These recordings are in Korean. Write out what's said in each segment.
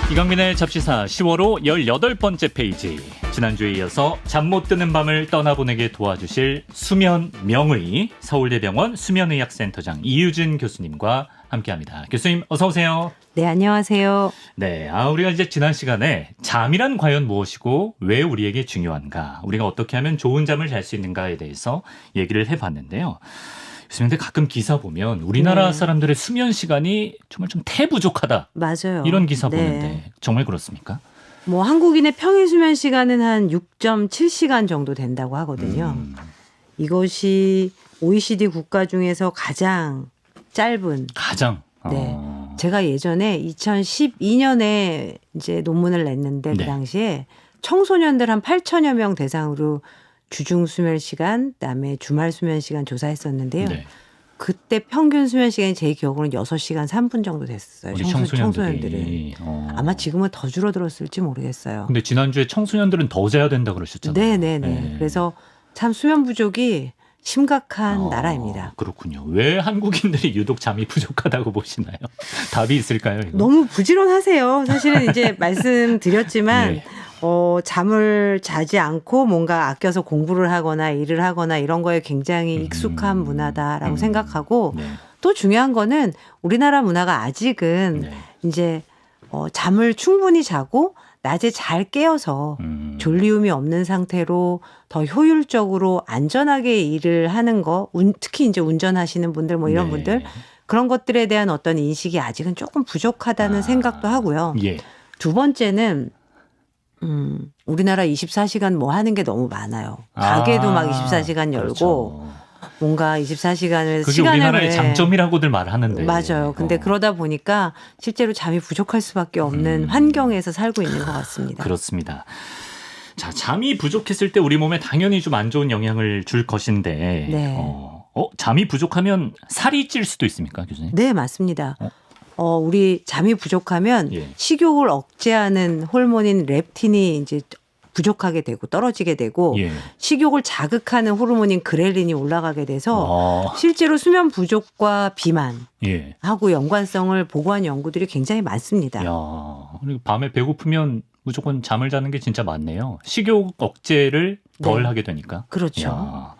이강민의 잡시사 10월호 18번째 페이지. 지난주에 이어서 잠 못 드는 밤을 떠나보내게 도와주실 수면 명의 서울대병원 수면의학센터장 이유진 교수님과 함께합니다. 교수님 어서 오세요. 네, 안녕하세요. 네, 우리가 이제 지난 시간에 잠이란 과연 무엇이고 왜 우리에게 중요한가, 우리가 어떻게 하면 좋은 잠을 잘 수 있는가에 대해서 얘기를 해봤는데요. 그런데 가끔 기사 보면 우리나라 사람들의 수면 시간이 정말 좀 태부족하다. 맞아요. 이런 기사 보는데 정말 그렇습니까? 뭐 한국인의 평일 수면 시간은 한 6.7시간 정도 된다고 하거든요. 이것이 OECD 국가 중에서 가장 짧은. 가장. 네. 제가 예전에 2012년에 이제 논문을 냈는데 그 당시에 청소년들 한 8천여 명 대상으로 주중 수면 시간, 그다음에 주말 수면 시간 조사했었는데요. 네. 그때 평균 수면 시간이 제 기억으로는 6시간 3분 정도 됐어요. 우리 청소년들은. 아마 지금은 더 줄어들었을지 모르겠어요. 근데 지난주에 청소년들은 더 자야 된다 그러셨잖아요. 네네네. 네. 그래서 참 수면 부족이 심각한 나라입니다. 그렇군요. 왜 한국인들이 유독 잠이 부족하다고 보시나요? 답이 있을까요? 이거? 너무 부지런하세요. 사실은 이제 말씀드렸지만 네. 잠을 자지 않고 뭔가 아껴서 공부를 하거나 일을 하거나 이런 거에 굉장히 익숙한 문화다라고 생각하고 또 중요한 거는 우리나라 문화가 아직은 이제 잠을 충분히 자고 낮에 잘 깨어서 졸리움이 없는 상태로 더 효율적으로 안전하게 일을 하는 거, 특히 이제 운전하시는 분들 뭐 이런 분들 그런 것들에 대한 어떤 인식이 아직은 조금 부족하다는 생각도 하고요. 예. 두 번째는 우리나라 24시간 뭐 하는 게 너무 많아요. 가게도 막 24시간 열고 그렇죠. 뭔가 24시간을 그게 우리나라의 장점이라고들 말하는데. 맞아요. 근데 그러다 보니까 실제로 잠이 부족할 수밖에 없는 환경에서 살고 있는 것 같습니다. 그렇습니다. 자, 잠이 부족했을 때 우리 몸에 당연히 좀 안 좋은 영향을 줄 것인데 잠이 부족하면 살이 찔 수도 있습니까, 교수님? 네, 맞습니다. 우리 잠이 부족하면 식욕을 억제하는 호르몬인 렙틴이 이제 부족하게 되고 떨어지게 되고 식욕을 자극하는 호르몬인 그렐린이 올라가게 돼서 실제로 수면 부족과 비만하고 연관성을 보고한 연구들이 굉장히 많습니다. 그리고 밤에 배고프면 무조건 잠을 자는 게 진짜 많네요. 식욕 억제를 덜 하게 되니까. 그렇죠.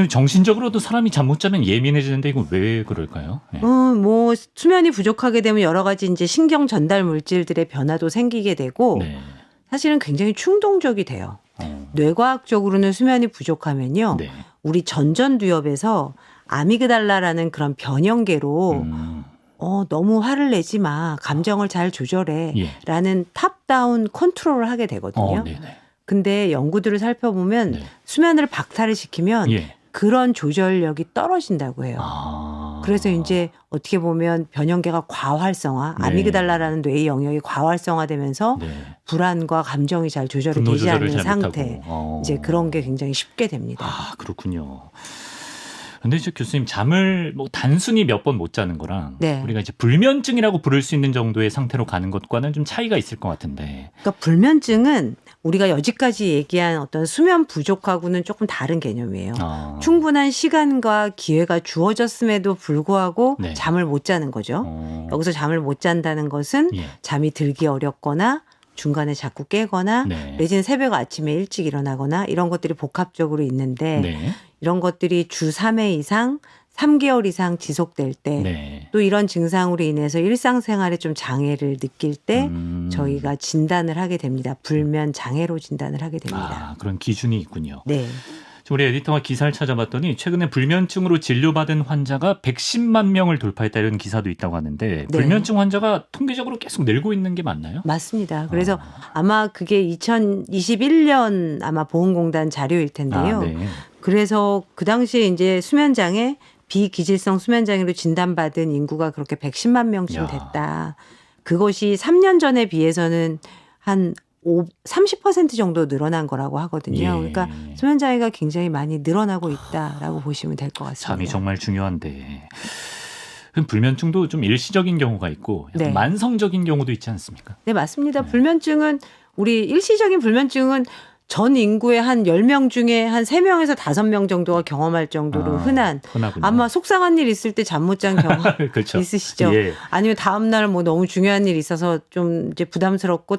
정신적으로도 사람이 잠 못 자면 예민해지는데 이건 왜 그럴까요? 뭐 수면이 부족하게 되면 여러 가지 이제 신경 전달 물질들의 변화도 생기게 되고 사실은 굉장히 충동적이 돼요. 뇌과학적으로는 수면이 부족하면요. 우리 전전두엽에서 아미그달라라는 그런 변형계로 너무 화를 내지 마. 감정을 잘 조절해. 라는 탑다운 컨트롤을 하게 되거든요. 근데 연구들을 살펴보면 수면을 박탈을 시키면 그런 조절력이 떨어진다고 해요. 그래서 이제 어떻게 보면 변형계가 과활성화, 아미그달라라는 뇌의 영역이 과활성화되면서 불안과 감정이 잘 조절이 되지 않는 상태, 이제 그런 게 굉장히 쉽게 됩니다. 그렇군요. 근데 이제 교수님 잠을 뭐 단순히 몇 번 못 자는 거랑 우리가 이제 불면증이라고 부를 수 있는 정도의 상태로 가는 것과는 좀 차이가 있을 것 같은데. 그러니까 불면증은 우리가 여지까지 얘기한 어떤 수면 부족하고는 조금 다른 개념이에요. 충분한 시간과 기회가 주어졌음에도 불구하고 잠을 못 자는 거죠. 여기서 잠을 못 잔다는 것은 잠이 들기 어렵거나 중간에 자꾸 깨거나 내지는 새벽 아침에 일찍 일어나거나 이런 것들이 복합적으로 있는데 이런 것들이 주 3회 이상 3개월 이상 지속될 때 또 이런 증상으로 인해서 일상생활에 좀 장애를 느낄 때 저희가 진단을 하게 됩니다. 불면 장애로 진단을 하게 됩니다. 그런 기준이 있군요. 네. 우리 에디터가 기사를 찾아봤더니 최근에 불면증으로 진료받은 환자가 110만 명을 돌파했다 이런 기사도 있다고 하는데 불면증 환자가 통계적으로 계속 늘고 있는 게 맞나요? 맞습니다. 그래서 아마 그게 2021년 아마 보건공단 자료일 텐데요. 그래서 그 당시에 이제 수면장애 비기질성 수면장애로 진단받은 인구가 그렇게 110만 명쯤 됐다. 그것이 3년 전에 비해서는 한 30% 정도 늘어난 거라고 하거든요. 그러니까 수면장애가 굉장히 많이 늘어나고 있다라고 보시면 될 것 같습니다. 잠이 정말 중요한데. 불면증도 좀 일시적인 경우가 있고 만성적인 경우도 있지 않습니까? 네, 맞습니다. 불면증은 우리 일시적인 불면증은 전 인구의 한 10명 중에 한 3명에서 5명 정도가 경험할 정도로 흔하군요. 아마 속상한 일 있을 때 잠 못 잔 경험 그렇죠. 있으시죠? 예. 아니면 다음 날 뭐 너무 중요한 일이 있어서 좀 이제 부담스럽고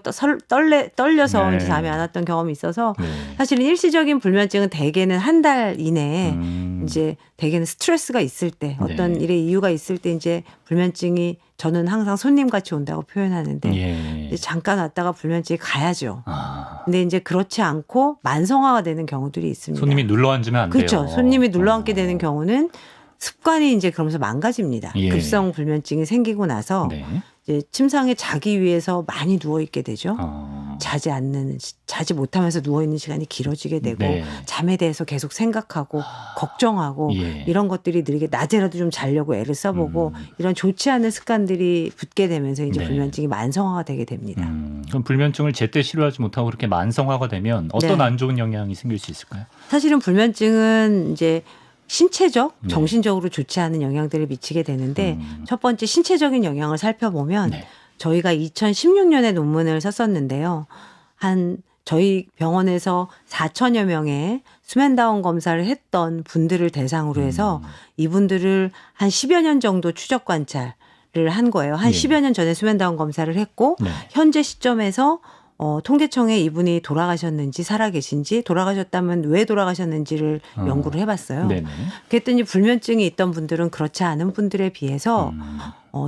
떨려서 네. 이제 잠이 안 왔던 경험이 있어서 네. 사실은 일시적인 불면증은 대개는 한 달 이내에 이제 대개는 스트레스가 있을 때 어떤 네. 일의 이유가 있을 때 이제 불면증이 저는 항상 손님같이 온다고 표현하는데 예. 이제 잠깐 왔다가 불면증이 가야죠. 아. 근데 이제 그렇지 않고 만성화가 되는 경우들이 있습니다. 손님이 눌러 앉으면 안 그렇죠. 돼요. 손님이 눌러앉게 되는 경우는 습관이 이제 그러면서 망가집니다. 예. 급성 불면증이 생기고 나서 네. 이제 침상에 자기 위해서 많이 누워 있게 되죠. 어. 자지 못하면서 누워 있는 시간이 길어지게 되고 네. 잠에 대해서 계속 생각하고 걱정하고 예. 이런 것들이 늘게 낮에라도 좀 자려고 애를 써보고 이런 좋지 않은 습관들이 붙게 되면서 이제 네. 불면증이 만성화가 되게 됩니다. 그럼 불면증을 제때 치료하지 못하고 그렇게 만성화가 되면 어떤 네. 안 좋은 영향이 생길 수 있을까요? 사실은 불면증은 이제 신체적, 네. 정신적으로 좋지 않은 영향들을 미치게 되는데 첫 번째 신체적인 영향을 살펴보면 네. 저희가 2016년에 논문을 썼었는데요. 저희 병원에서 4천여 명의 수면다운 검사를 했던 분들을 대상으로 해서 이분들을 한 10여 년 정도 추적 관찰을 한 거예요. 한 예. 10여 년 전에 수면다운 검사를 했고 네. 현재 시점에서 통계청에 이분이 돌아가셨는지 살아계신지 돌아가셨다면 왜 돌아가셨는지를 연구를 해봤어요. 네네. 그랬더니 불면증이 있던 분들은 그렇지 않은 분들에 비해서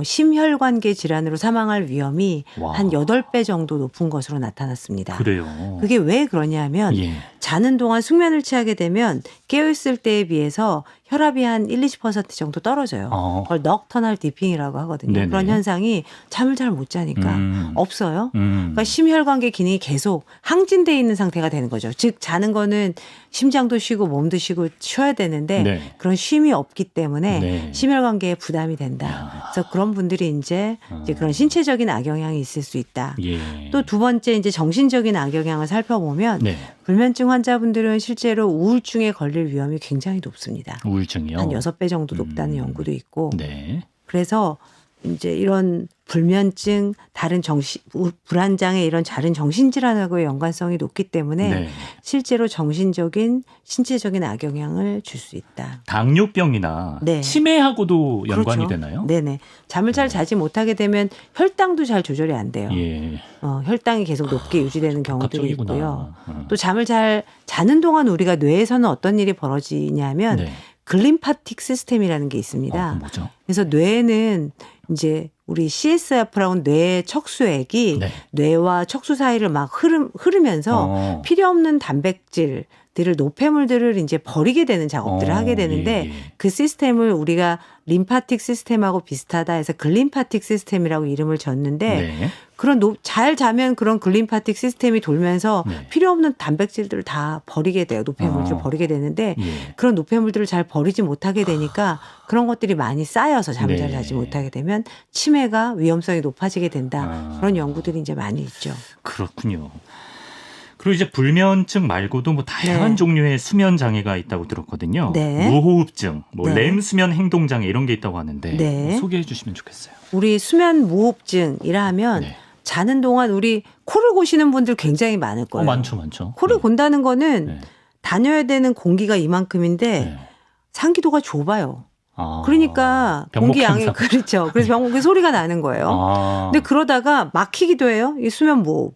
심혈관계 질환으로 사망할 위험이 와. 한 8배 정도 높은 것으로 나타났습니다. 그래요. 그게 왜 그러냐면 예. 자는 동안 숙면을 취하게 되면 깨어있을 때에 비해서 혈압이 한 1-20% 정도 떨어져요. 그걸 넉터널 디핑이라고 하거든요. 네네. 그런 현상이 잠을 잘 못 자니까 없어요. 그러니까 심혈관계 기능이 계속 항진돼 있는 상태가 되는 거죠. 즉 자는 거는 심장도 쉬고 몸도 쉬어야 되는데 네. 그런 쉼이 없기 때문에 네. 심혈관계에 부담이 된다. 그래서 그런 분들이 이제 그런 신체적인 악영향이 있을 수 있다. 예. 또 두 번째 이제 정신적인 악영향을 살펴보면 네. 불면증 환자분들은 실제로 우울증에 걸릴 위험이 굉장히 높습니다. 우울증이요. 한 6배 정도 높다는 연구도 있고. 네. 그래서 이제 이런 불면증, 불안장애 이런 다른 정신질환하고의 연관성이 높기 때문에 네. 실제로 정신적인, 신체적인 악영향을 줄 수 있다. 당뇨병이나 네. 치매하고도 연관이 그렇죠. 되나요? 네네. 잠을 잘 자지 못하게 되면 혈당도 잘 조절이 안 돼요. 예. 혈당이 계속 높게 유지되는 경우들이 복합적이구나. 있고요. 또 잠을 잘 자는 동안 우리가 뇌에서는 어떤 일이 벌어지냐면 네. 글림파틱 시스템이라는 게 있습니다. 그건 뭐죠? 그래서 뇌는 이제 우리 CSF라고 뇌 척수액이 네. 뇌와 척수 사이를 막 흐르면서 필요 없는 단백질들을 노폐물들을 이제 버리게 되는 작업들을 하게 되는데 예. 그 시스템을 우리가 림파틱 시스템하고 비슷하다 해서 글림파틱 시스템이라고 이름을 줬는데 네. 그런 잘 자면 그런 글림파틱 시스템이 돌면서 네. 필요 없는 단백질들을 다 버리게 돼요. 노폐물들을 버리게 되는데 예. 그런 노폐물들을 잘 버리지 못하게 되니까 그런 것들이 많이 쌓여서 잠을 잘 네. 자지 못하게 되면 치매가 위험성이 높아지게 된다. 그런 연구들이 이제 많이 있죠. 그렇군요. 그리고 이제 불면증 말고도 뭐 다양한 네. 종류의 수면 장애가 있다고 들었거든요. 네. 무호흡증, 뭐 네. 렘 수면 행동 장애 이런 게 있다고 하는데 네. 소개해 주시면 좋겠어요. 우리 수면 무호흡증이라 하면 네. 자는 동안 우리 코를 고시는 분들 굉장히 많을 거예요. 많죠. 코를 곤다는 거는 네. 다녀야 되는 공기가 이만큼인데 네. 상기도가 좁아요. 아, 그러니까 공기 양이 병목현상. 그렇죠. 그래서 병목이 소리가 나는 거예요. 근데 그러다가 막히기도 해요. 이 수면 무호흡.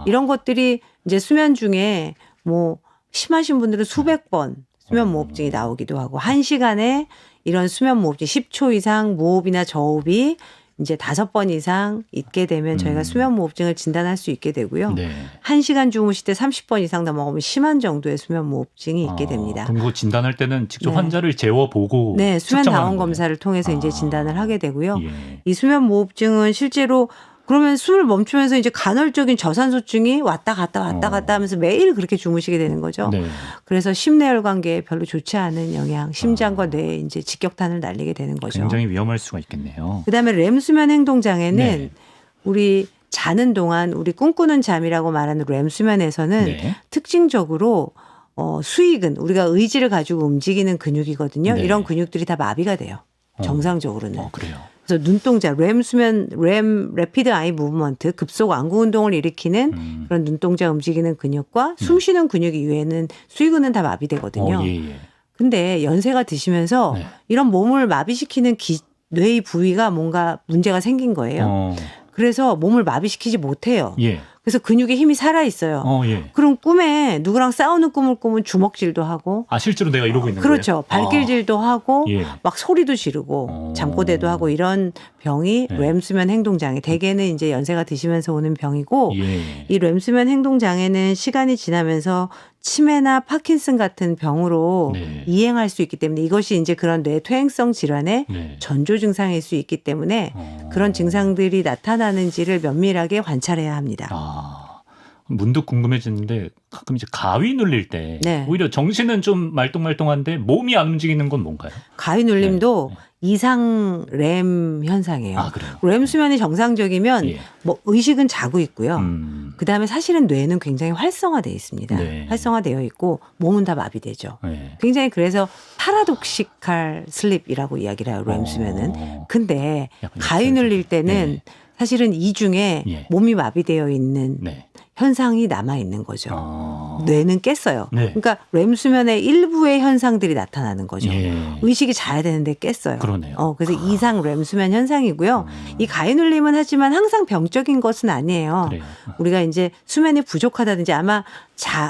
이런 것들이 이제 수면 중에 뭐 심하신 분들은 수백 번 수면 무호흡증이 나오기도 하고 1시간에 이런 수면 무호흡증 10초 이상 무호흡이나 저호흡이 이제 5번 이상 있게 되면 저희가 수면 무호흡증을 진단할 수 있게 되고요. 네. 1시간 주무실 때 30번 이상 넘어가면 심한 정도의 수면 무호흡증이 있게 됩니다. 그럼 그거 진단할 때는 직접 네. 환자를 재워보고 네, 수면 측정하는 다원 거예요? 검사를 통해서 이제 진단을 하게 되고요. 예. 이 수면 무호흡증은 실제로 그러면 숨을 멈추면서 이제 간헐적인 저산소증이 왔다 갔다 하면서 매일 그렇게 주무시게 되는 거죠. 네. 그래서 심내혈관계에 별로 좋지 않은 영향, 심장과 뇌에 이제 직격탄을 날리게 되는 거죠. 굉장히 위험할 수가 있겠네요. 그다음에 렘 수면 행동 장애는 네. 우리 자는 동안 우리 꿈꾸는 잠이라고 말하는 렘 수면에서는 네. 특징적으로 수익은 우리가 의지를 가지고 움직이는 근육이거든요. 네. 이런 근육들이 다 마비가 돼요. 정상적으로는. 그래요. 그래서 눈동자, 렘 레피드 아이 무브먼트, 급속 완구 운동을 일으키는 그런 눈동자 움직이는 근육과 숨 쉬는 근육 이외에는 수의근은 다 마비되거든요. 예. 근데 연세가 드시면서 네. 이런 몸을 마비시키는 뇌의 부위가 뭔가 문제가 생긴 거예요. 그래서 몸을 마비시키지 못해요. 예. 그래서 근육에 힘이 살아 있어요. 예. 그럼 꿈에 누구랑 싸우는 꿈을 꾸면 주먹질도 하고, 아, 실제로 내가 이러고 있는 그렇죠. 거예요? 발길질도 하고, 예. 막 소리도 지르고, 잠꼬대도 하고 이런 병이 네. 렘수면 행동장애. 대개는 이제 연세가 드시면서 오는 병이고, 예. 이 렘수면 행동장애는 시간이 지나면서 치매나 파킨슨 같은 병으로 네. 이행할 수 있기 때문에 이것이 이제 그런 뇌 퇴행성 질환의 네. 전조 증상일 수 있기 때문에 그런 증상들이 나타나는지를 면밀하게 관찰해야 합니다. 문득 궁금해지는데 가끔 이제 가위 눌릴 때 네. 오히려 정신은 좀 말똥말똥한데 몸이 안 움직이는 건 뭔가요? 가위 눌림도 네. 이상 렘 현상이에요. 아, 그래요? 렘 수면이 정상적이면 예. 뭐 의식은 자고 있고요. 음. 그다음에 사실은 뇌는 굉장히 활성화되어 있습니다. 네. 활성화되어 있고 몸은 다 마비되죠. 네. 굉장히 그래서 파라독시칼 슬립이라고 이야기를 해요. 렘 수면은. 근데 약간 가위 역설적인. 눌릴 때는 네. 사실은 이 중에 예. 몸이 마비되어 있는 네. 현상이 남아 있는 거죠. 뇌는 깼어요. 네. 그러니까 렘 수면의 일부의 현상들이 나타나는 거죠. 예. 의식이 자야 되는데 깼어요. 그러네요. 그래서 이상 렘 수면 현상이고요. 이 가위 눌림은 하지만 항상 병적인 것은 아니에요. 그래요. 우리가 이제 수면이 부족하다든지 아마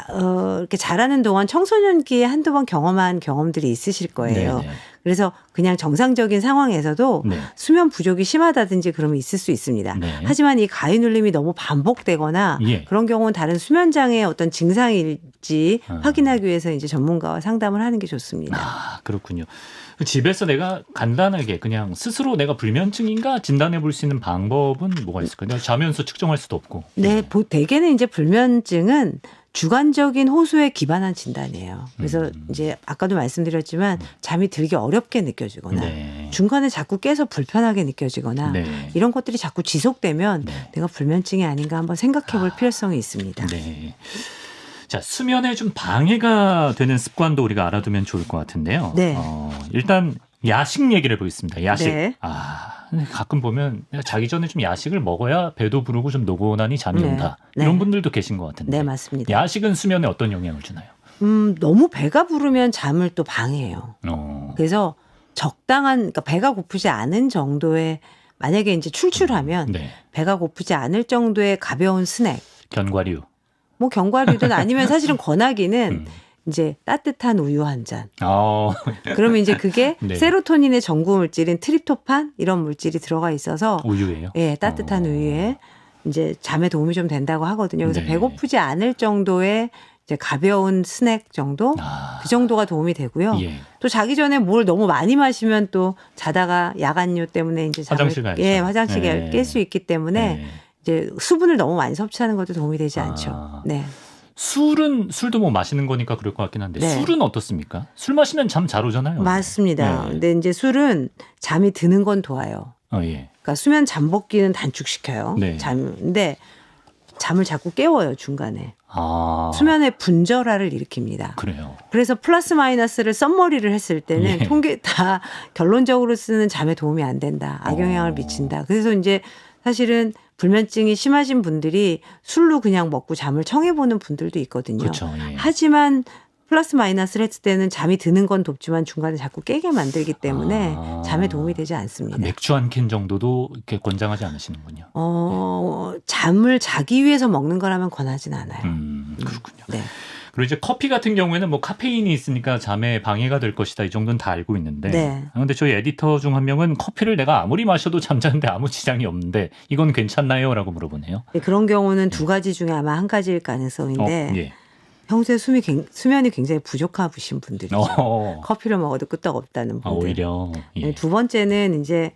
이렇게 자라는 동안 청소년기에 한두 번 경험한 경험들이 있으실 거예요. 네네. 그래서 그냥 정상적인 상황에서도 네. 수면 부족이 심하다든지 그러면 있을 수 있습니다. 네. 하지만 이 가위 눌림이 너무 반복되거나 예. 그런 경우는 다른 수면 장애의 어떤 증상일지 확인하기 위해서 이제 전문가와 상담을 하는 게 좋습니다. 아, 그렇군요. 집에서 내가 간단하게 그냥 스스로 내가 불면증인가 진단해 볼 수 있는 방법은 뭐가 있을까요? 내가 자면서 측정할 수도 없고. 네, 대개는 이제 불면증은 주관적인 호소에 기반한 진단이에요. 그래서 이제 아까도 말씀드렸지만 잠이 들기 어렵게 느껴지거나 네. 중간에 자꾸 깨서 불편하게 느껴지거나 네. 이런 것들이 자꾸 지속되면 네. 내가 내가 불면증이 아닌가 한번 생각해 볼 필요성이 있습니다. 네. 자, 수면에 좀 방해가 되는 습관도 우리가 알아두면 좋을 것 같은데요. 네. 일단 야식 얘기를 해보겠습니다. 야식. 네. 가끔 보면 내가 자기 전에 좀 야식을 먹어야 배도 부르고 좀 노곤하니 잠이 네. 온다. 네. 이런 분들도 계신 것 같은데. 네, 맞습니다. 야식은 수면에 어떤 영향을 주나요? 너무 배가 부르면 잠을 또 방해해요. 그래서 적당한, 그러니까 배가 고프지 않은 정도의 만약에 이제 출출하면 네. 배가 고프지 않을 정도의 가벼운 스낵, 견과류. 뭐 견과류든 아니면 사실은 권하기는 이제 따뜻한 우유 한 잔. 그러면 이제 그게 네. 세로토닌의 전구 물질인 트립토판 이런 물질이 들어가 있어서 우유예요? 예, 따뜻한 우유에 이제 잠에 도움이 좀 된다고 하거든요. 그래서 네. 배고프지 않을 정도의 이제 가벼운 스낵 정도 그 정도가 도움이 되고요. 예. 또 자기 전에 뭘 너무 많이 마시면 또 자다가 야간류 때문에 이제 잠을 화장실 가야죠. 화장실에 네. 깰 수 있기 때문에 네. 이제 수분을 너무 많이 섭취하는 것도 도움이 되지 않죠. 네. 술도 뭐 마시는 거니까 그럴 것 같긴 한데 네. 술은 어떻습니다? 술 마시면 잠 잘 오잖아요. 맞습니다. 네. 근데 이제 술은 잠이 드는 건 도와요. 예. 그러니까 수면 잠복기는 단축시켜요. 네. 근데 잠을 자꾸 깨워요, 중간에. 수면의 분절화를 일으킵니다. 그래요. 그래서 플러스 마이너스를 썸머리를 했을 때는 예. 통계 다 결론적으로 쓰는 잠에 도움이 안 된다. 악영향을 미친다. 그래서 이제 사실은 불면증이 심하신 분들이 술로 그냥 먹고 잠을 청해보는 분들도 있거든요. 그렇죠. 예. 하지만 플러스 마이너스를 했을 때는 잠이 드는 건 돕지만 중간에 자꾸 깨게 만들기 때문에 잠에 도움이 되지 않습니다. 맥주 한 캔 정도도 이렇게 권장하지 않으시는군요. 잠을 자기 위해서 먹는 거라면 권하진 않아요. 그렇군요. 네. 그리고 이제 커피 같은 경우에는 뭐 카페인이 있으니까 잠에 방해가 될 것이다. 이 정도는 다 알고 있는데. 네. 그런데 저희 에디터 중 한 명은 커피를 내가 아무리 마셔도 잠자는데 아무 지장이 없는데 이건 괜찮나요? 라고 물어보네요. 네, 그런 경우는 두 가지 중에 아마 한 가지일 가능성인데 예. 평소에 수면이 굉장히 부족하신 분들이죠. 커피를 먹어도 끄떡없다는 분들. 오히려. 예. 네, 두 번째는 이제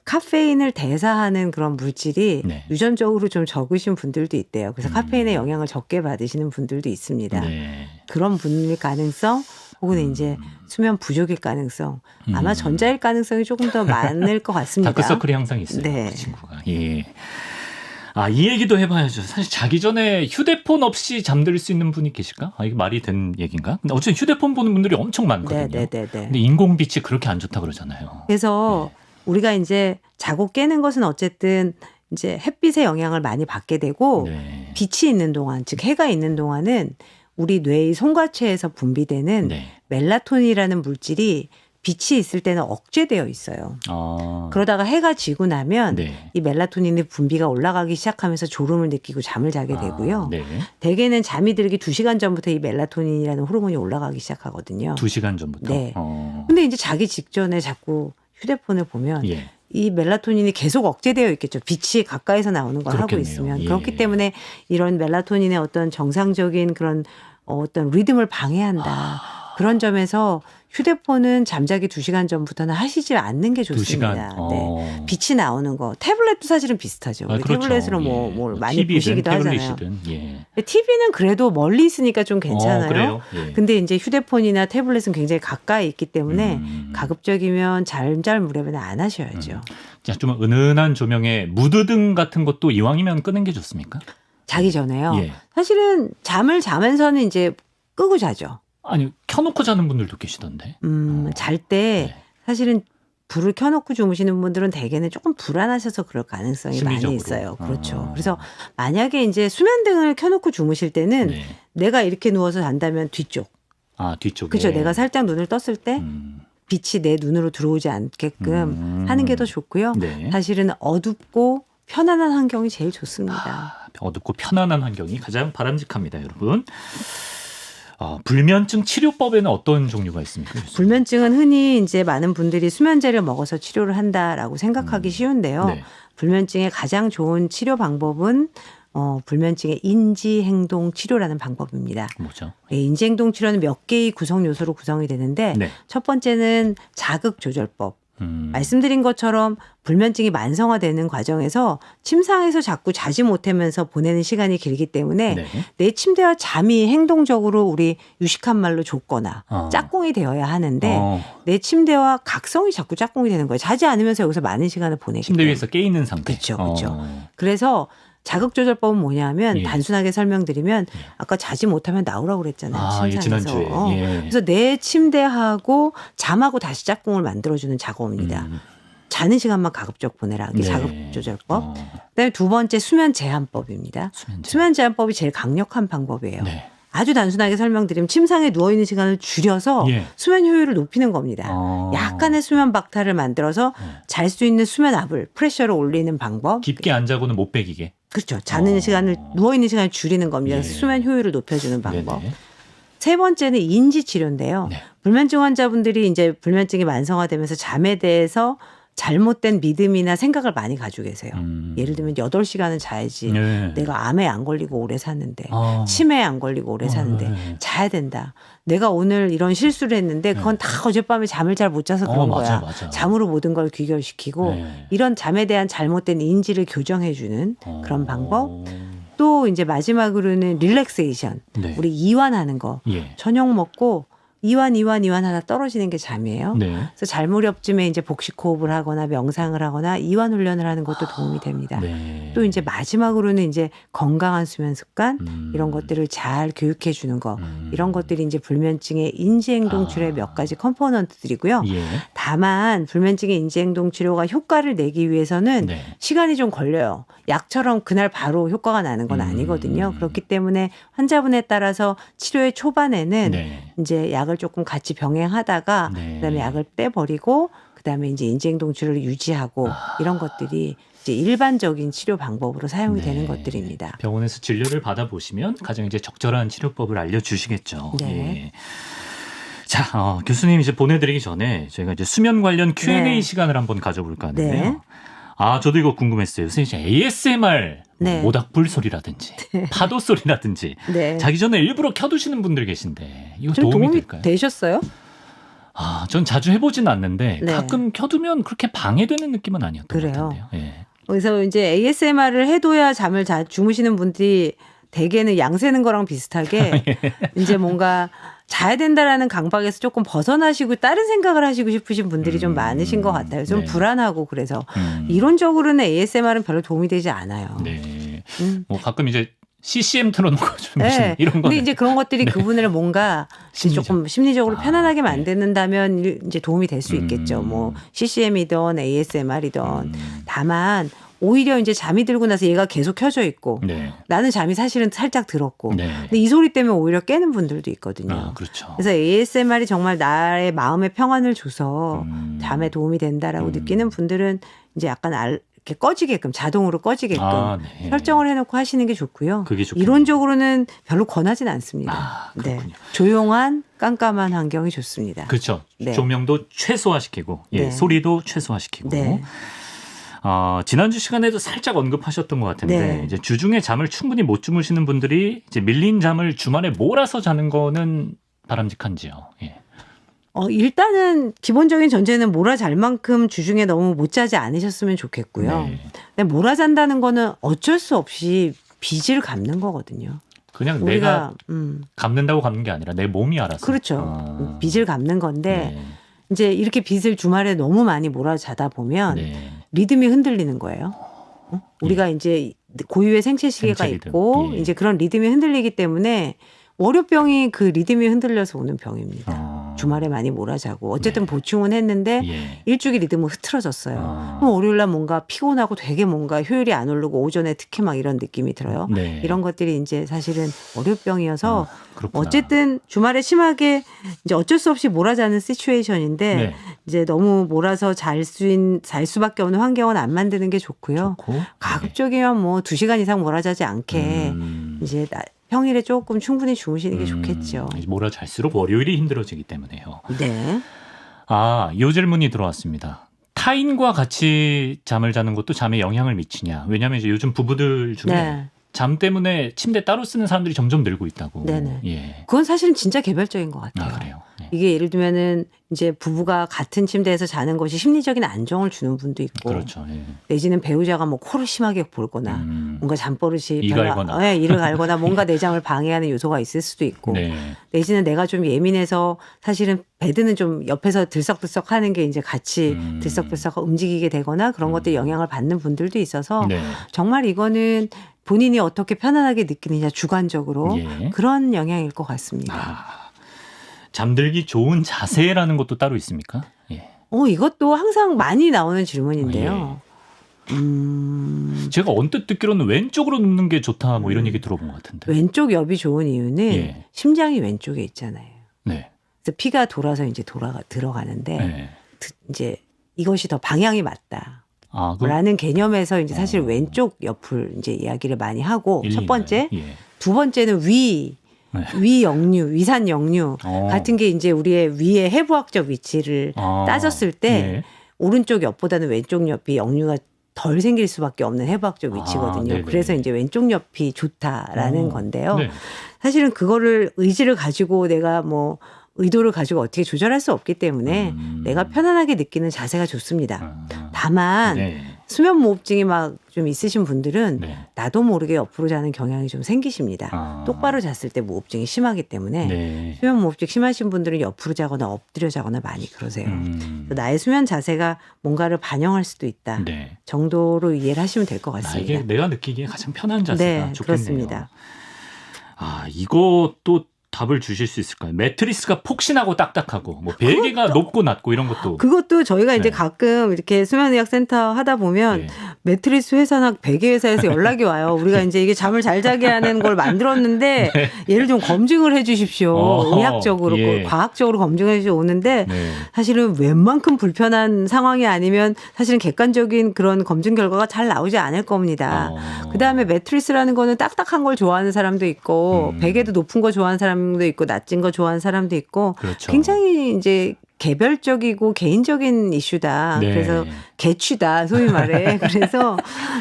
카페인을 대사하는 그런 물질이 네. 유전적으로 좀 적으신 분들도 있대요. 그래서 카페인의 영향을 적게 받으시는 분들도 있습니다. 네. 그런 분일 가능성 혹은 이제 수면 부족일 가능성 아마 전자일 가능성이 조금 더 많을 것 같습니다. 다크서클이 항상 있어요. 네. 그 친구가. 예. 이 얘기도 해봐야죠. 사실 자기 전에 휴대폰 없이 잠들 수 있는 분이 계실까? 이게 말이 된 얘기인가? 근데 어쨌든 휴대폰 보는 분들이 엄청 많거든요. 네. 근데 인공빛이 그렇게 안 좋다 그러잖아요. 그래서 우리가 이제 자고 깨는 것은 어쨌든 이제 햇빛의 영향을 많이 받게 되고 네. 빛이 있는 동안, 즉 해가 있는 동안은 우리 뇌의 송과체에서 분비되는 네. 멜라토닌이라는 물질이 빛이 있을 때는 억제되어 있어요. 그러다가 해가 지고 나면 네. 이 멜라토닌의 분비가 올라가기 시작하면서 졸음을 느끼고 잠을 자게 되고요. 네. 대개는 잠이 들기 2시간 전부터 이 멜라토닌이라는 호르몬이 올라가기 시작하거든요. 2시간 전부터. 네. 근데 이제 자기 직전에 자꾸 휴대폰을 보면 예. 이 멜라토닌이 계속 억제되어 있겠죠. 빛이 가까이서 나오는 걸 하고 그렇겠네요. 있으면. 예. 그렇기 때문에 이런 멜라토닌의 어떤 정상적인 그런 어떤 리듬을 방해한다. 그런 점에서 휴대폰은 잠자기 2시간 전부터는 하시지 않는 게 좋습니다. 2시간. 네. 빛이 나오는 거. 태블릿도 사실은 비슷하죠. 우리 그렇죠. 태블릿으로 예. 뭘 많이 TV든 보시기도 하잖아요. 태블릿이든. 예. TV는 그래도 멀리 있으니까 좀 괜찮아요. 그래요? 예. 근데 이제 휴대폰이나 태블릿은 굉장히 가까이 있기 때문에 가급적이면 잠잘 무렵에는 안 하셔야죠. 자, 좀 은은한 조명에 무드등 같은 것도 이왕이면 끄는 게 좋습니까? 자기 전에요. 예. 사실은 잠을 자면서는 이제 끄고 자죠. 아니, 켜놓고 자는 분들도 계시던데. 잘 때 네. 사실은 불을 켜놓고 주무시는 분들은 대개는 조금 불안하셔서 그럴 가능성이 심리적으로. 많이 있어요. 그렇죠. 그래서 만약에 이제 수면등을 켜놓고 주무실 때는 네. 내가 이렇게 누워서 잔다면 뒤쪽. 뒤쪽에. 그렇죠. 내가 살짝 눈을 떴을 때 음. 빛이 내 눈으로 들어오지 않게끔 하는 게 더 좋고요. 네. 사실은 어둡고 편안한 환경이 제일 좋습니다. 어둡고 편안한 환경이 가장 바람직합니다, 여러분. 불면증 치료법에는 어떤 종류가 있습니까? 교수님? 불면증은 흔히 이제 많은 분들이 수면제를 먹어서 치료를 한다라고 생각하기 쉬운데요. 네. 불면증의 가장 좋은 치료 방법은 불면증의 인지행동 치료라는 방법입니다. 뭐죠? 네, 인지행동 치료는 몇 개의 구성 요소로 구성이 되는데 네. 첫 번째는 자극조절법. 말씀드린 것처럼 불면증이 만성화되는 과정에서 침상에서 자꾸 자지 못하면서 보내는 시간이 길기 때문에 네. 내 침대와 잠이 행동적으로 우리 유식한 말로 좁거나 짝꿍이 되어야 하는데 내 침대와 각성이 자꾸 짝꿍이 되는 거예요. 자지 않으면서 여기서 많은 시간을 보내기 침대 때문에. 위에서 깨 있는 상태. 그렇죠. 그렇죠. 그래서 자극조절법은 뭐냐면 예. 단순하게 설명드리면 아까 자지 못하면 나오라고 그랬잖아요. 예, 침상에서. 지난주에. 예. 그래서 내 침대하고 잠하고 다시 짝꿍을 만들어주는 작업입니다. 자는 시간만 가급적 보내라. 이게 네. 자극조절법. 그다음에 두 번째 수면 제한법입니다. 수면 제한법이 제일 강력한 방법이에요. 네. 아주 단순하게 설명드리면 침상에 누워있는 시간을 줄여서 예. 수면 효율을 높이는 겁니다. 약간의 수면 박탈을 만들어서 잘 수 있는 수면 압을 프레셔를 올리는 방법. 깊게 안 자고는 못 배기게. 그렇죠. 자는 시간을 누워있는 시간을 줄이는 겁니다. 예. 수면 효율을 높여주는 방법. 네네. 세 번째는 인지 치료인데요. 네. 불면증 환자분들이 이제 불면증이 만성화되면서 잠에 대해서 잘못된 믿음이나 생각을 많이 가지고 계세요. 예를 들면 8시간은 자야지. 네. 내가 암에 안 걸리고 오래 사는데 아. 치매에 안 걸리고 오래 사는데 네. 자야 된다. 내가 오늘 이런 실수를 했는데 그건 다 어젯밤에 잠을 잘 못 자서 그런 맞아, 거야. 맞아. 잠으로 모든 걸 귀결시키고 네. 이런 잠에 대한 잘못된 인지를 교정해주는 그런 방법. 또 이제 마지막으로는 릴렉세이션. 네. 우리 이완하는 거. 예. 저녁 먹고 이완 하다 떨어지는 게 잠이에요. 네. 그래서 잘 무렵쯤에 이제 복식 호흡을 하거나 명상을 하거나 이완 훈련을 하는 것도 도움이 됩니다. 네. 또 이제 마지막으로는 이제 건강한 수면 습관 이런 것들을 잘 교육해 주는 거 이런 것들이 이제 불면증의 인지행동 치료의 몇 가지 컴포넌트들이고요. 예. 다만 불면증의 인지행동 치료가 효과를 내기 위해서는 네. 시간이 좀 걸려요. 약처럼 그날 바로 효과가 나는 건 아니거든요. 그렇기 때문에 환자분에 따라서 치료의 초반에는 네. 이제 약을 조금 같이 병행하다가 네. 그다음에 약을 빼버리고 그다음에 이제 인지행동 치료를 유지하고 이런 것들이 이제 일반적인 치료 방법으로 사용이 네. 되는 것들입니다. 병원에서 진료를 받아보시면 가장 이제 적절한 치료법을 알려주시겠죠. 네. 예. 자, 교수님 이제 보내드리기 전에 저희가 이제 수면 관련 Q&A 네. 시간을 한번 가져볼까 하는데요. 네. 저도 이거 궁금했어요. 선생님, ASMR 네. 모닥불 소리라든지 파도 소리라든지 네. 자기 전에 일부러 켜두시는 분들 계신데 이거 좀 도움이 될까요? 되셨어요? 전 자주 해보진 않는데 네. 가끔 켜두면 그렇게 방해되는 느낌은 아니었던 것 그래요. 같은데요. 예. 그래서 이제 ASMR을 해둬야 잠을 주무시는 분들이 대개는 양 세는 거랑 비슷하게 이제 뭔가 자야 된다라는 강박에서 조금 벗어나시고 다른 생각을 하시고 싶으신 분들이 좀 많으신 것 같아요. 좀 네. 불안하고 그래서 이론적으로는 ASMR은 별로 도움이 되지 않아요. 네. 음. 뭐 가끔 이제 CCM 틀어놓고 주무시는 네. 이런 거. 근데 이제 그런 것들이 네. 그분을 뭔가 조금 심리적으로 편안하게 네. 만드는다면 이제 도움이 될 수 있겠죠. 뭐 CCM이든 ASMR이든. 다만 오히려 이제 잠이 들고 나서 얘가 계속 켜져 있고 네. 나는 잠이 사실은 살짝 들었고 네. 근데 이 소리 때문에 오히려 깨는 분들도 있거든요. 아, 그렇죠. 그래서 ASMR이 정말 나의 마음의 평안을 줘서 잠에 도움이 된다라고 느끼는 분들은 이제 약간 이렇게 꺼지게끔 자동으로 꺼지게끔 네. 설정을 해놓고 하시는 게 좋고요. 그게 좋겠네요. 이론적으로는 별로 권하진 않습니다. 아, 그렇군요. 조용한 깜깜한 환경이 좋습니다. 그렇죠. 네. 조명도 최소화시키고 네. 소리도 최소화시키고. 네. 지난주 시간에도 살짝 언급하셨던 것 같은데 네. 이제 주중에 잠을 충분히 못 주무시는 분들이 이제 밀린 잠을 주말에 몰아서 자는 거는 바람직한지요? 예. 일단은 기본적인 전제는 몰아잘 만큼 주중에 너무 못 자지 않으셨으면 좋겠고요. 네. 근데 몰아잔다는 거는 어쩔 수 없이 빚을 갚는 거거든요. 그냥 우리가 내가 갚는다고 갚는 게 아니라 내 몸이 알아서. 그렇죠. 빚을 갚는 건데 네. 이제 이렇게 빚을 주말에 너무 많이 몰아자다 보면 네. 리듬이 흔들리는 거예요. 우리가 이제 고유의 생체 시계가 생체 리듬. 있고 예. 이제 그런 리듬이 흔들리기 때문에 월요병이 그 리듬이 흔들려서 오는 병입니다. 주말에 많이 몰아자고 어쨌든 네. 보충은 했는데 예. 일주일 리듬은 흐트러졌어요. 그럼 월요일날 뭔가 피곤하고 되게 뭔가 효율이 안 오르고 오전에 특히 막 이런 느낌이 들어요. 네. 이런 것들이 이제 사실은 월요병이어서 그렇구나. 어쨌든 주말에 심하게 이제 어쩔 수 없이 몰아자는 시츄에이션인데 네. 이제 너무 몰아서 잘 수밖에 없는 환경은 안 만드는 게 좋고요. 좋고. 가급적이면 뭐 2시간 이상 몰아자지 않게 이제 평일에 조금 충분히 주무시는 게 좋겠죠. 몰아잘수록 월요일이 힘들어지기 때문에요. 네. 요 질문이 들어왔습니다. 타인과 같이 잠을 자는 것도 잠에 영향을 미치냐? 왜냐하면 이제 요즘 부부들 중에 네. 잠 때문에 침대 따로 쓰는 사람들이 점점 늘고 있다고. 네네. 예. 그건 사실은 진짜 개별적인 것 같아요. 그래요. 네. 이게 예를 들면은 이제 부부가 같은 침대에서 자는 것이 심리적인 안정을 주는 분도 있고 그렇죠. 예. 내지는 배우자가 뭐 코를 심하게 볼거나 뭔가 잠버릇이 이 갈거나. 이를 갈거나 뭔가 내 잠을 방해하는 요소가 있을 수도 있고 네. 내지는 내가 좀 예민해서 사실은 베드는 좀 옆에서 들썩들썩 하는 게 이제 같이 들썩들썩 움직이게 되거나 그런 것들이 영향을 받는 분들도 있어서 네. 정말 이거는 본인이 어떻게 편안하게 느끼느냐 주관적으로 예. 그런 영향일 것 같습니다. 잠들기 좋은 자세라는 것도 따로 있습니까? 예. 이것도 항상 많이 나오는 질문인데요. 제가 언뜻 듣기로는 왼쪽으로 눕는 게 좋다 뭐 이런 얘기 들어본 것 같은데. 왼쪽 옆이 좋은 이유는 예. 심장이 왼쪽에 있잖아요. 네. 그래서 피가 돌아서 이제 들어가는데 네. 이제 이것이 더 방향이 맞다. 그럼 라는 개념에서 이제 사실 왼쪽 옆을 이제 이야기를 많이 하고 첫 번째, 예. 두 번째는 위산 역류 같은 게 이제 우리의 위의 해부학적 위치를 따졌을 때 예. 오른쪽 옆보다는 왼쪽 옆이 역류가 덜 생길 수밖에 없는 해부학적 위치거든요. 네네. 그래서 이제 왼쪽 옆이 좋다라는 건데요. 네. 사실은 그거를 의지를 가지고 내가 뭐 의도를 가지고 어떻게 조절할 수 없기 때문에 내가 편안하게 느끼는 자세가 좋습니다. 다만 네. 수면 무호흡증이 막 좀 있으신 분들은 네. 나도 모르게 옆으로 자는 경향이 좀 생기십니다. 똑바로 잤을 때 무호흡증이 심하기 때문에 네. 수면 무호흡증 심하신 분들은 옆으로 자거나 엎드려 자거나 많이 그러세요. 나의 수면 자세가 뭔가를 반영할 수도 있다 네. 정도로 이해를 하시면 될 것 같습니다. 이게 내가 느끼기에 가장 편한 자세가 네, 좋겠네요. 그렇습니다. 이것도 답을 주실 수 있을까요? 매트리스가 폭신하고 딱딱하고 뭐 베개가 높고 낮고 이런 것도 그것도 저희가 이제 네. 가끔 이렇게 수면의학센터 하다 보면 네. 매트리스 회사나 베개 회사에서 연락이 와요. 우리가 이제 이게 잠을 잘 자게 하는 걸 만들었는데 얘를 좀 검증을 해 주십시오. 의학적으로 예. 과학적으로 검증해 주시오 오는데 네. 사실은 웬만큼 불편한 상황이 아니면 사실은 객관적인 그런 검증 결과가 잘 나오지 않을 겁니다. 그다음에 매트리스라는 거는 딱딱한 걸 좋아하는 사람도 있고 베개도 높은 거 좋아하는 사람도 있고 낮은 거 좋아하는 사람도 있고 그렇죠. 굉장히 이제 개별적이고 개인적인 이슈다. 네. 그래서 개취다 소위 말해. 그래서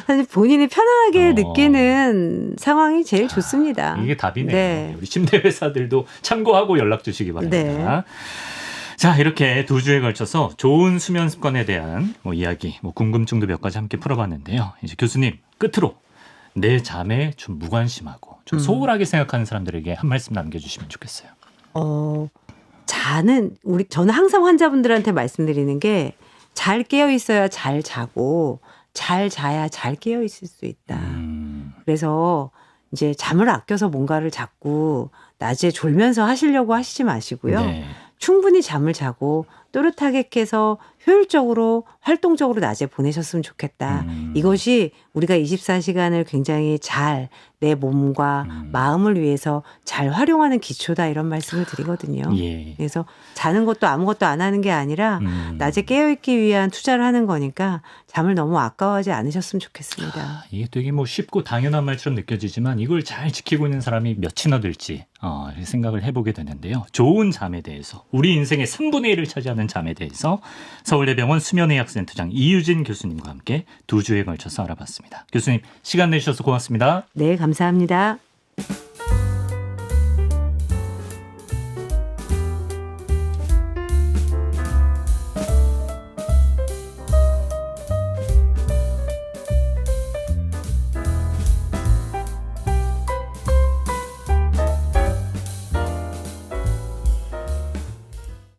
사실 본인이 편안하게 느끼는 상황이 제일 좋습니다. 이게 답이네요. 네. 우리 침대 회사들도 참고하고 연락 주시기 바랍니다. 네. 자, 이렇게 2주에 걸쳐서 좋은 수면 습관에 대한 이야기, 궁금증도 몇 가지 함께 풀어봤는데요. 이제 교수님 끝으로 내 잠에 좀 무관심하고 좀 소홀하게 생각하는 사람들에게 한 말씀 남겨주시면 좋겠어요. 저는 항상 환자분들한테 말씀드리는 게 잘 깨어 있어야 잘 자고 잘 자야 잘 깨어 있을 수 있다. 그래서 이제 잠을 아껴서 뭔가를 자꾸 낮에 졸면서 하시려고 하시지 마시고요. 네. 충분히 잠을 자고 또렷하게 깨서 효율적으로 활동적으로 낮에 보내셨으면 좋겠다. 이것이 우리가 24시간을 굉장히 잘 내 몸과 마음을 위해서 잘 활용하는 기초다 이런 말씀을 드리거든요. 예. 그래서 자는 것도 아무것도 안 하는 게 아니라 낮에 깨어있기 위한 투자를 하는 거니까 잠을 너무 아까워하지 않으셨으면 좋겠습니다. 이게 되게 뭐 쉽고 당연한 말처럼 느껴지지만 이걸 잘 지키고 있는 사람이 몇이나 될지 생각을 해보게 되는데요. 좋은 잠에 대해서 우리 인생의 3분의 1을 차지하는 잠에 대해서 서울대병원 수면의학센터장 이유진 교수님과 함께 2주에 걸쳐서 알아봤습니다. 교수님 시간 내주셔서 고맙습니다. 네, 감사합니다.